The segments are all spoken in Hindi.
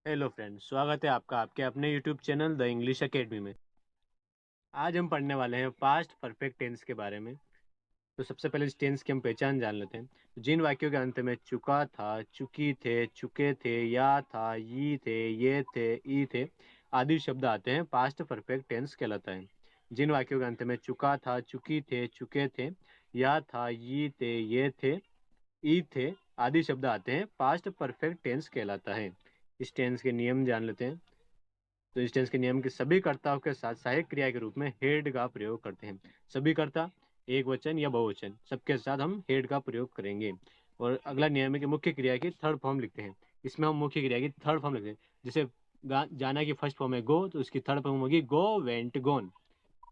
हेलो फ्रेंड्स, स्वागत है आपका आपके अपने YouTube channel the English academy में। आज हम पढ़ने वाले हैं पास्ट परफेक्ट टेंस के बारे में। तो सबसे पहले इस टेंस की हम पहचान जान लेते हैं। तो जिन वाक्यों के अंत में चुका था, चुकी थे, चुके थे, या था, ये थे, ये थे, ई थे आदि शब्द आते हैं पास्ट परफेक्ट टेंस कहलाता है। जिन वाक्यों के अंत में चुका था, चुकी थे, चुके थे, या था, ये थे, ये थे, ई थे आदि शब्द आते हैं पास्ट परफेक्ट टेंस कहलाता है। इस टेंस के नियम जान लेते हैं। तो इस टेंस के नियम के सभी कर्ताओं के साथ सहायक क्रिया के रूप में हेड का प्रयोग करते हैं। सभी कर्ता एक वचन या बहुवचन सबके साथ हम हेड का प्रयोग करेंगे। और अगला नियम है कि मुख्य क्रिया की थर्ड फॉर्म लिखते हैं। इसमें हम मुख्य क्रिया की थर्ड फॉर्म लिखते हैं। जैसे जाना की फर्स्ट फॉर्म है गो, तो इसकी थर्ड फॉर्म होगी गो, वेंट, गोन।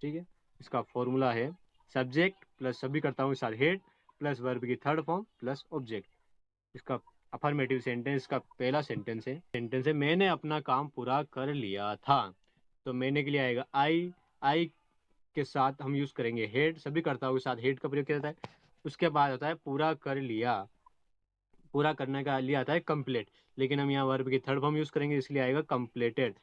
ठीक है। इसका फॉर्मूला है सब्जेक्ट प्लस सभी कर्ताओं के साथ हेड प्लस वर्ब की थर्ड फॉर्म प्लस ऑब्जेक्ट। इसका अफर्मेटिव सेंटेंस का पहला सेंटेंस है मैंने अपना काम पूरा कर लिया था। तो मैंने के लिए आएगा आई के साथ हम यूज करेंगे हेड, सभी कर्ताओं के साथ हेड का प्रयोग किया जाता है। उसके बाद होता है पूरा कर लिया, पूरा करने का लिए आता है कंप्लीट, लेकिन हम यहाँ वर्ब की थर्ड फॉर्म यूज करेंगे इसलिए आएगा कंप्लीटेड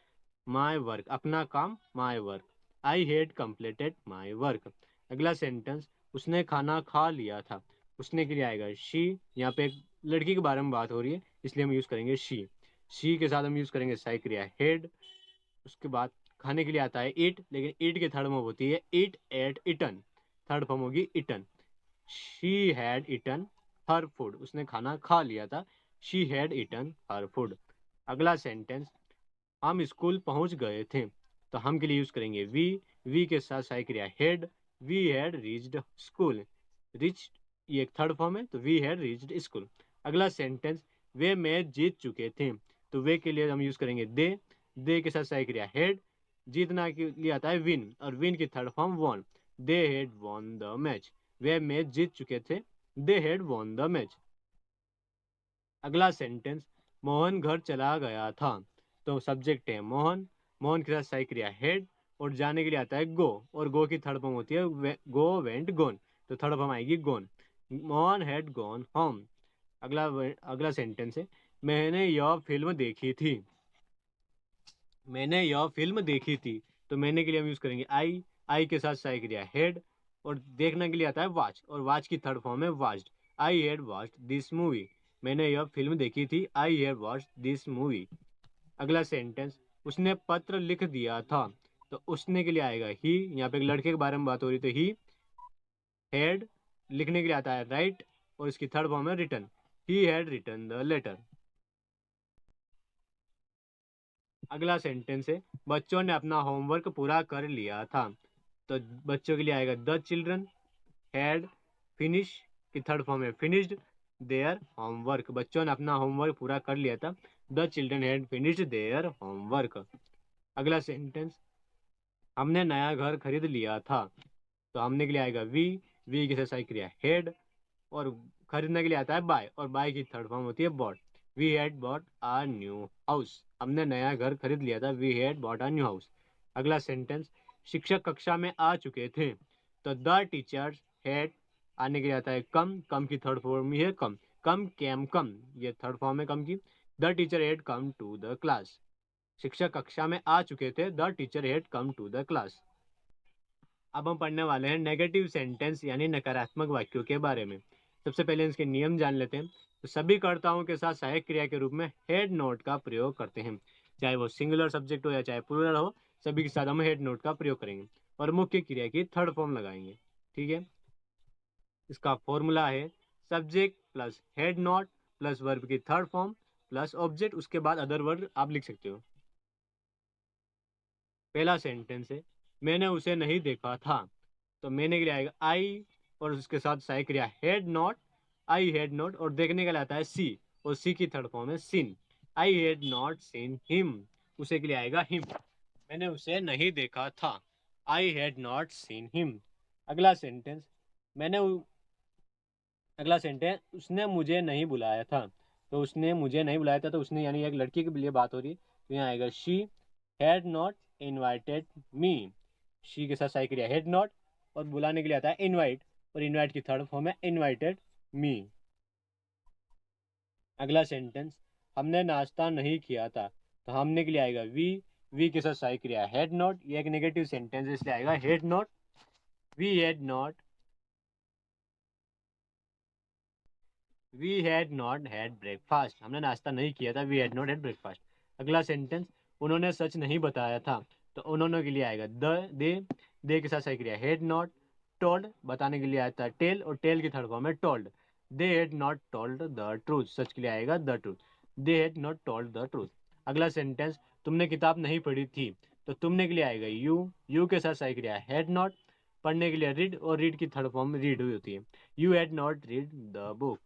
माई वर्क, अपना काम my work. I head completed my work. अगला सेंटेंस उसने खाना खा लिया था। उसने के लिए आएगा शी। यहाँ पे एक लड़की के बारे में बात हो रही है इसलिए हम यूज करेंगे शी के साथ हम यूज करेंगे सहायक क्रिया हेड। उसके बाद खाने के लिए आता है ईट, लेकिन ईट की थर्ड फॉर्म होती है ईट, एट, इटन। थर्ड फॉर्म होगी eaten. She had eaten her food, उसने खाना खा लिया था। She had eaten her food. अगला सेंटेंस हम स्कूल पहुंच गए थे। तो हम के लिए यूज करेंगे वी के साथ सहायक क्रिया had. We had reached school. Reach ये एक थर्ड फॉर्म है तो वी हैड रीच्ड स्कूल। अगला सेंटेंस वे मैच जीत चुके थे। तो वे के लिए हम यूज करेंगे दे के साथ सहायक क्रिया हेड। जीतना के लिए आता है विन और विन की third form won. They had won the match. वे मैच जीत चुके थे। They had won the match. अगला सेंटेंस मोहन घर चला गया था। तो सब्जेक्ट है मोहन, मोहन के साथ सहायक क्रिया हेड और जाने के लिए आता है गो और गो की थर्ड फॉर्म होती है गो, वेंट, गोन। तो थर्ड फॉर्म आएगी gone. Mohan had gone home. अगला अगला सेंटेंस है मैंने यह फिल्म देखी थी। मैंने यह फिल्म देखी थी। तो मैंने के लिए हम यूज करेंगे आई के साथ सहायक क्रिया हेड और देखने के लिए आता है वॉच और वॉच की थर्ड फॉर्म है watched. I had watched this movie. मैंने यह फिल्म देखी थी। I have watched this movie. अगला सेंटेंस उसने पत्र लिख दिया था। तो उसने के लिए आएगा ही। यहाँ पे एक लड़के के बारे में बात हो रही तो ही हैड लिखने के लिए आता है राइट और इसकी थर्ड फॉर्म है written. He had written the letter. अगला सेंटेंस है बच्चों ने अपना होमवर्क पूरा कर लिया था। तो बच्चों के लिए आएगा द चिल्ड्रन हैड फिनिश की थर्ड फॉर्म है फिनिश्ड देयर होमवर्क। बच्चों ने अपना होमवर्क पूरा कर लिया था। The children had finished their homework. अगला सेंटेंस हमने नया घर खरीद लिया था। तो हमने के लिए आएगा वी की सहायक क्रिया हेड और खरीदने के लिए आता है बाय और बाय की थर्ड फॉर्म होती है bought. We had bought a new house. हमने नया घर खरीद लिया था। We had bought a new house. अगला सेंटेंस शिक्षक कक्षा में आ चुके थे। तो द टीचर्स हैड आने के लिए आता है कम की थर्ड फॉर्म ही है कम कैम कम, ये थर्ड फॉर्म है कम की। The teacher had come to the class. शिक्षक कक्षा में आ चुके थे। The teacher had come to the class. अब हम पढ़ने वाले हैं नेगेटिव सेंटेंस यानी नकारात्मक वाक्यों के बारे में। सबसे पहले इसके नियम जान लेते हैं। तो सभी कर्ताओं के साथ सहायक क्रिया के रूप में हेड नोट का प्रयोग करते हैं। चाहे वो सिंगुलर सब्जेक्ट हो या चाहे प्लूरल हो, सभी के साथ हम हेड नोट का प्रयोग करेंगे और मुख्य क्रिया की थर्ड फॉर्म लगाएंगे। ठीक है। इसका फॉर्मूला है subject plus head note plus verb की थर्ड फॉर्म प्लस ऑब्जेक्ट, उसके बाद अदर वर्ड आप लिख सकते हो। पहला सेंटेंस है मैंने उसे नहीं देखा था। तो मैंने के लिए आएगा आई और उसके साथ सहायक क्रिया head not. I had not और देखने के लिए आता है सी और सी की थर्ड फॉर्म है seen. I had not seen him. उसे के लिए आएगा हिम। मैंने उसे नहीं देखा था। I had not seen him. अगला सेंटेंस मैंने उ- अगला सेंटेंस उसने मुझे नहीं बुलाया था। तो उसने मुझे नहीं बुलाया था तो उसने यानी एक लड़की के लिए बात हो रही है तो यहाँ आएगा she had not invited me. She के साथ सहायक क्रिया हेड नॉट और बुलाने के लिए आता है इनवाइट और इनवाइट की थर्ड फॉर्म है इनवाइटेड मी। अगला सेंटेंस हमने नाश्ता नहीं किया था। तो हमने के लिए आएगा वी के साथ सहायक क्रिया हैड नॉट, ये एक नेगेटिव सेंटेंस है इसलिए आएगा had not, we had not, we had not had breakfast, हमने नाश्ता नहीं किया था, we had not had breakfast. अगला सेंटेंस, उन्होंने सच नहीं बताया था, तो उन्होंने के लिए आएगा दे के साथ सही क्रिया हैड नॉट, टोल्ड बताने के लिए आता है टेल, और टेल की थर्ड फॉर्म है told, they had not told the truth, सच के लिए आएगा the truth, they had not told the truth. अगला सेंटेंस, तुमने किताब नहीं पढ़ी थी, तो तुमने के लिए आएगा यू के साथ सही क्रिया हैड नॉट, पढ़ने के लिए रीड, और रीड की थर्ड फॉर्म रीड हुई होती है, you had not read the book,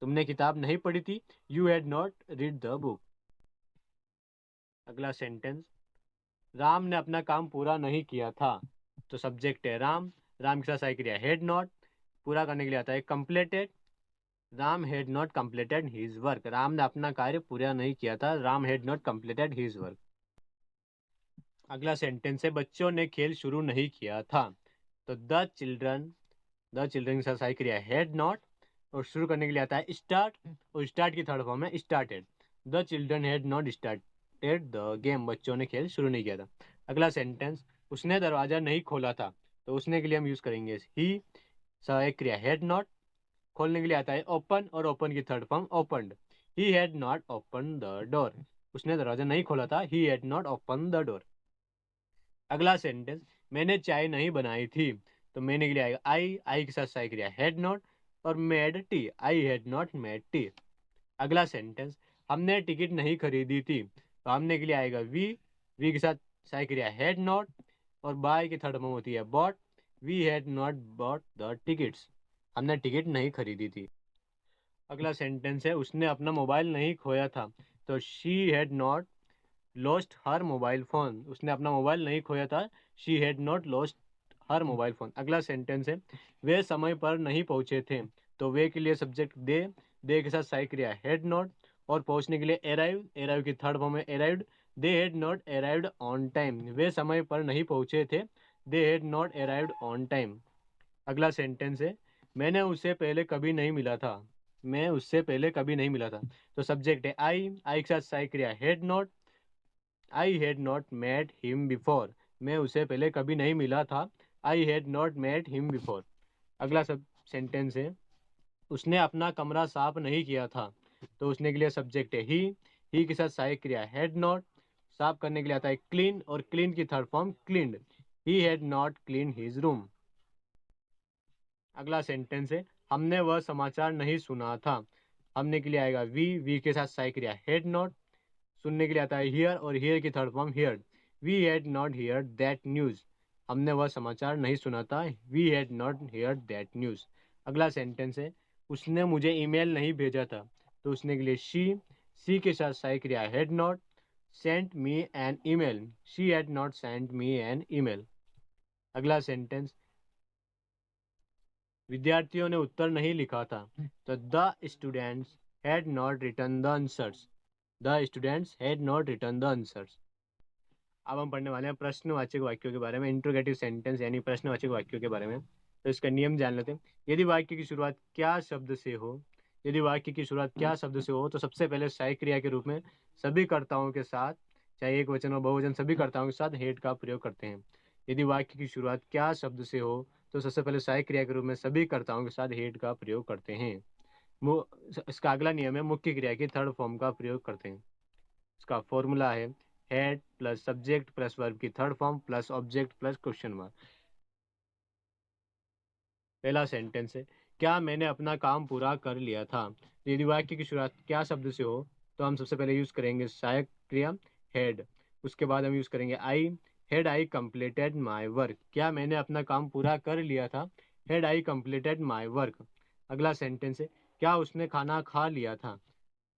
तुमने किताब नहीं पढ़ी थी, you had not read the book. अगला सेंटेंस, राम ने अपना काम पूरा नहीं किया था, तो सब्जेक्ट है राम, राम के साथ सही क्रिया हैड नॉट, पूरा करने के लिए आता है completed, Ram had not completed his work, Ram ने अपना कार्य पूरा नहीं किया था, Ram had not completed his work. अगला सेंटेंस है, बच्चों ने खेल शुरू नहीं किया था, तो द चिल्ड्रन के साथ सही क्रिया हैड नॉट, और शुरू करने के लिए आता है स्टार्ट, और स्टार्ट की थर्ड फॉर्म है started, the children had not started the game, बच्चों ने खेल शुरू नहीं किया था। अगला सेंटेंस, उसने दरवाजा नहीं खोला था, तो उसने के लिए हम यूज करेंगे ही, सहायक क्रिया हैड नॉट, खोलने के लिए आता है ओपन, और ओपन की third form opened, he had not open the door, उसने दरवाजा नहीं खोला था, he had not open the door. अगला सेंटेंस, मैंने चाय नहीं बनाई थी, तो मैंने के लिए आएगा आई के साथ सहायक क्रिया हैड नॉट, और made tea, I had not made tea. अगला सेंटेंस, हमने टिकट नहीं खरीदी थी, तो हमने के लिए आएगा वी के साथ सहायक क्रिया हैड नॉट, और बाय की थर्ड फॉर्म होती है bought, we had not bought the tickets, हमने टिकट नहीं खरीदी थी। अगला सेंटेंस है, उसने अपना मोबाइल नहीं खोया था, तो she had not lost her mobile phone, उसने अपना मोबाइल नहीं खोया था, she had not lost her mobile phone. अगला सेंटेंस है, वे समय पर नहीं पहुंचे थे, तो वे के लिए सब्जेक्ट दे के साथ सहायक क्रिया हैड नॉट, और पहुंचने के लिए अराइव की थर्ड फॉर्म है arrived, they had not arrived on time, वे समय पर नहीं पहुंचे थे, they had not arrived on time. अगला सेंटेंस है, मैंने उससे पहले कभी नहीं मिला था, मैं उससे पहले कभी नहीं मिला था, तो सब्जेक्ट है आई के साथ सहायक क्रिया had not, I had not met him before, मैं उसे पहले कभी नहीं मिला था, I had not met him before. अगला सब सेंटेंस है, उसने अपना कमरा साफ नहीं किया था, तो उसने के लिए सब्जेक्ट है ही के साथ सहायक क्रिया हैड नॉट, साफ करने के लिए आता है क्लीन, और क्लीन की third form cleaned, he had not clean his room. अगला सेंटेंस है, हमने वह समाचार नहीं सुना था, हमने के लिए आएगा वी के साथ सहायक क्रिया हैड नॉट, सुनने के लिए आता है हियर, और हियर की third form heard, we had not hear that news, हमने वह समाचार नहीं सुना था, we had not hear that news. अगला सेंटेंस है, उसने मुझे ईमेल नहीं भेजा था, तो उसने के लिए सी के साथ सहायक क्रिया had not sent me an email, she had not sent me an email. अगला सेंटेंस, विद्यार्थियों ने उत्तर नहीं लिखा था, तो the students had not written the answers, the students had not written the answers. अब हम पढ़ने वाले हैं प्रश्नवाचक वाक्यों के बारे में, इंट्रोगेटिव सेंटेंस यानी प्रश्नवाचक वाक्यों के बारे में। तो इसका नियम जान लेते हैं। यदि वाक्य की शुरुआत क्या शब्द से हो, यदि वाक्य की शुरुआत क्या शब्द से हो, तो सबसे पहले सहायक क्रिया के रूप में सभी कर्ताओं के साथ, चाहे एक वचन हो बहुवचन, सभी कर्ताओं के साथ हेड का प्रयोग करते हैं। यदि वाक्य की शुरुआत क्या शब्द से हो, तो सबसे पहले सहायक क्रिया के रूप में सभी कर्ताओं के साथ हेड का प्रयोग करते हैं। इसका अगला नियम है मुख्य क्रिया की थर्ड फॉर्म का प्रयोग करते हैं। इसका फॉर्मूला है had plus subject plus verb की third form plus object plus question mark. पहला सेंटेंस है, क्या मैंने अपना काम पूरा कर लिया था। यदि वाक्य की शुरुआत क्या शब्द से हो, तो हम सबसे पहले यूज करेंगे सहायक क्रिया हेड, उसके बाद हम यूज करेंगे I, had I completed my work, क्या मैंने अपना काम पूरा कर लिया था, had I completed my work. अगला सेंटेंस है, क्या उसने खाना खा लिया था,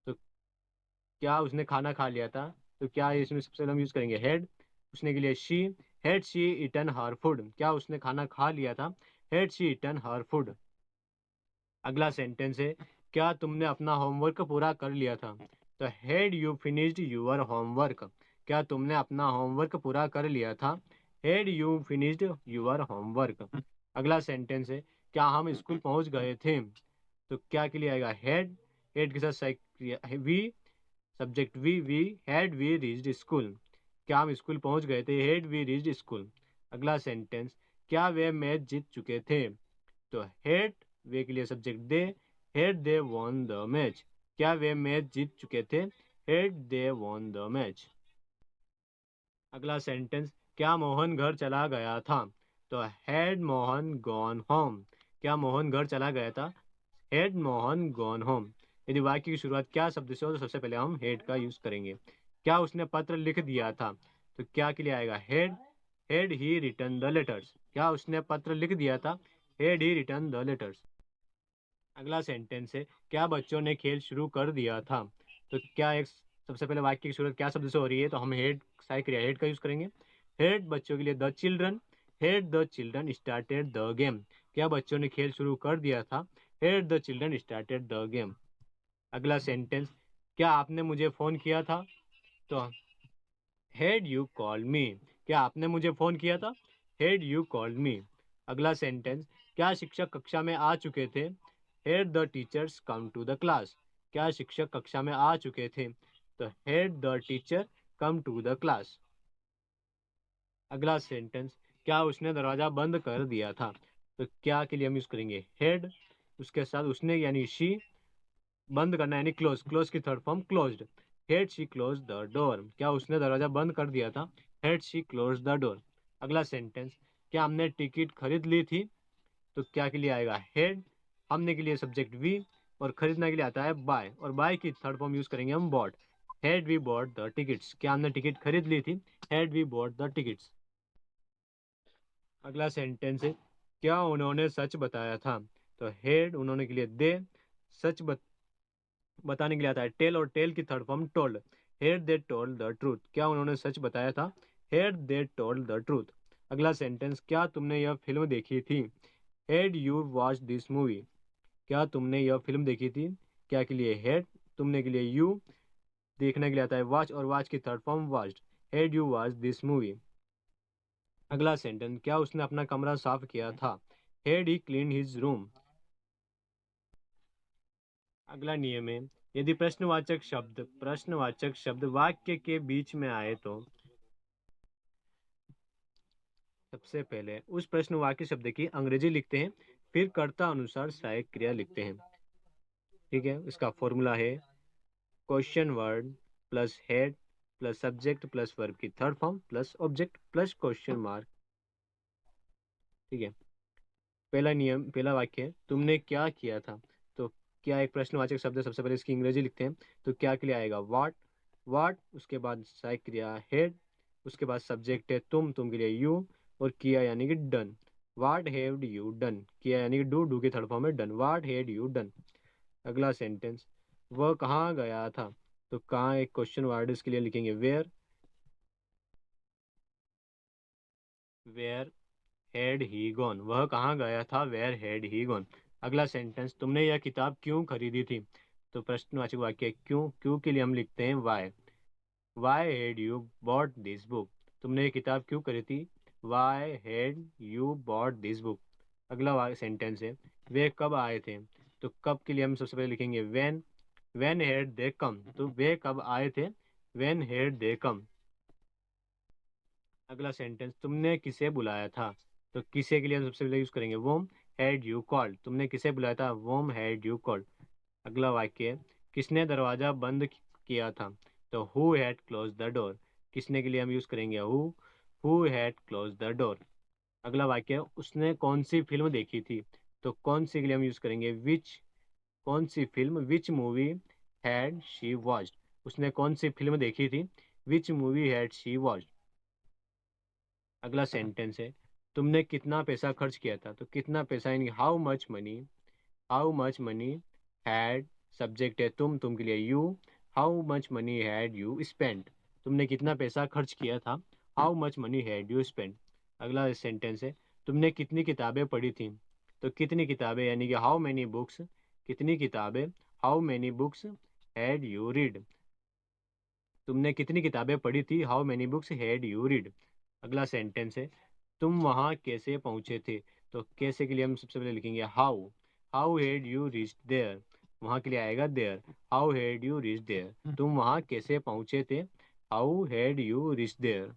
तो क्या उसने खाना खा लिया था, तो क्या इसमें सबसे पहले हम यूज करेंगे हेड, उसने के लिए she, had she eaten her food, क्या उसने खाना खा लिया था, had she eaten her food. अगला सेंटेंस है, क्या तुमने अपना होमवर्क पूरा कर लिया था, तो had you finished your homework, क्या तुमने अपना होमवर्क पूरा कर लिया था, had you finished your homework. अगला सेंटेंस है, क्या हम स्कूल पहुंच गए थे, तो क्या के लिए आएगा हेड, हेड के साथ we, subject we had we reached school, क्या हम स्कूल पहुंच गए थे, हैड वी रीच्ड स्कूल। अगला सेंटेंस, क्या वे मैच जीत चुके थे, तो हैड वे के लिए subject they, had they won the match, क्या वे मैच जीत चुके थे, had they won the match. अगला सेंटेंस, क्या मोहन घर चला गया था, तो हैड मोहन गॉन होम, क्या मोहन घर चला गया था, हैड मोहन गॉन होम। यदि वाक्य की शुरुआत क्या शब्द से हो तो सबसे पहले हम हैड का यूज करेंगे। क्या उसने पत्र लिख दिया था, तो क्या के लिए आएगा had he return the letters, क्या उसने पत्र लिख दिया था, had he return the letters. अगला सेंटेंस है, क्या बच्चों ने खेल शुरू कर दिया था, तो क्या एक सबसे पहले वाक्य की शुरुआत क्या शब्द से हो रही है, तो हम हेड सहायक क्रिया हेड का यूज करेंगे। हेड बच्चों के लिए the children, head the children started the game, क्या बच्चों ने खेल शुरू कर दिया था, head the children started the game. अगला सेंटेंस, क्या आपने मुझे फोन किया था, तो हैड यू कॉल्ड मी, क्या आपने मुझे फोन किया था, हैड यू कॉल्ड मी। अगला सेंटेंस, क्या शिक्षक कक्षा में आ चुके थे, had the teachers come to the class, क्या शिक्षक कक्षा में आ चुके थे, तो had the teacher come to the class. अगला सेंटेंस, क्या उसने दरवाजा बंद कर दिया था, तो क्या के लिए हम यूज करेंगे हैड, उसके साथ उसने यानी शी, बंद करना यानी क्लोज, क्लोज की third form closed, had she close the door, क्या उसने दरवाजा बंद कर दिया था, had she close the door. अगला सेंटेंस, क्या हमने टिकट खरीद ली थी, तो क्या के लिए आएगा हैड, हमने के लिए सब्जेक्ट वी, और खरीदने के लिए आता है बाय, और बाय की थर्ड फॉर्म यूज करेंगे हम bought, had we bought the tickets, क्या हमने टिकट खरीद ली थी, had we bought the tickets. अगला सेंटेंस है, क्या उन्होंने सच बताया था, तो हैड उन्होंने के लिए दे, सच बताने के लिए आता है टेल, और टेल की third form told, head they told the truth, क्या उन्होंने सच बताया था, head they told the truth. अगला सेंटेंस, क्या तुमने यह फिल्म देखी थी, head you watch this movie, क्या तुमने यह फिल्म देखी थी, क्या के लिए हेड, तुमने के लिए यू, देखने के लिए आता है वॉच, और वॉच की third form watched, head you watch this movie. अगला सेंटेंस, क्या उसने अपना कमरा साफ किया था, हेड ही क्लीन हिज रूम। अगला नियम है, यदि प्रश्नवाचक शब्द वाक्य के बीच में आए तो सबसे पहले उस प्रश्नवाक्य शब्द की अंग्रेजी लिखते हैं, फिर कर्ता अनुसार सहायक क्रिया लिखते हैं। ठीक है, इसका फॉर्मूला है question word plus had plus subject plus verb की third form plus object plus question mark. ठीक है, पहला नियम, पहला वाक्य है, तुमने क्या किया था, तो क्या एक प्रश्नवाचक शब्द है, सबसे पहले इसकी अंग्रेजी लिखते हैं, तो क्या के लिए आएगा वाट, उसके बाद सहायक क्रिया हेड, उसके बाद सब्जेक्ट है तुम के लिए यू, और किया यानी कि done, what have you done, किया यानी कि डू की थर्ड फॉर्म है done, what had you done. अगला सेंटेंस, वह कहाँ गया था, तो कहाँ एक क्वेश्चन वर्ड इसके लिए लिखेंगे वेयर हैड ही गॉन, वह कहाँ गया था, वेयर हैड ही गॉन। अगला सेंटेंस, तुमने यह किताब क्यों खरीदी थी, तो प्रश्नवाचक वाक्य क्यों, क्यों के लिए हम लिखते हैं why had you bought this book, तुमने ये किताब क्यों खरीदी थी, why had you bought this book. अगला सेंटेंस है, वे कब आए थे, तो कब के लिए हम सबसे पहले लिखेंगे व्हेन हैड दे कम, तो वे कब आए थे, व्हेन हैड दे कम। अगला सेंटेंस, तुमने किसे बुलाया था, तो किसे के लिए हम सबसे पहले यूज करेंगे वोम हैड यू कॉल्ड, तुमने किसे बुलाया था, वोम हैड यू कॉल्ड। अगला वाक्य, किसने दरवाजा बंद किया था, तो who had close the door, किसने के लिए हम यूज करेंगे who had close the door. अगला वाक्य, उसने कौन सी फिल्म देखी थी, तो कौन सी के लिए हम यूज करेंगे कौन सी film, which movie had she watched, उसने कौन सी फिल्म देखी थी, which movie had she watched. अगला सेंटेंस है, तुमने कितना पैसा खर्च किया था, तो कितना पैसा यानी how much money had, subject है तुम के लिए you, how much money had you spend, तुमने कितना पैसा खर्च किया था, how much money had you spend. अगला सेंटेंस है, तुमने कितनी किताबें पढ़ी थी, तो कितनी किताबें यानी कि हाउ मैनी बुक्स, कितनी किताबें, how many books had you read, तुमने कितनी किताबें पढ़ी थी, how many books had you read. अगला सेंटेंस है, तुम वहाँ कैसे पहुँचे थे, तो कैसे के लिए हम सबसे पहले लिखेंगे how had you reached there, वहाँ के लिए आएगा there. How had you reach there, तुम वहाँ कैसे पहुँचे थे। How had you reach there.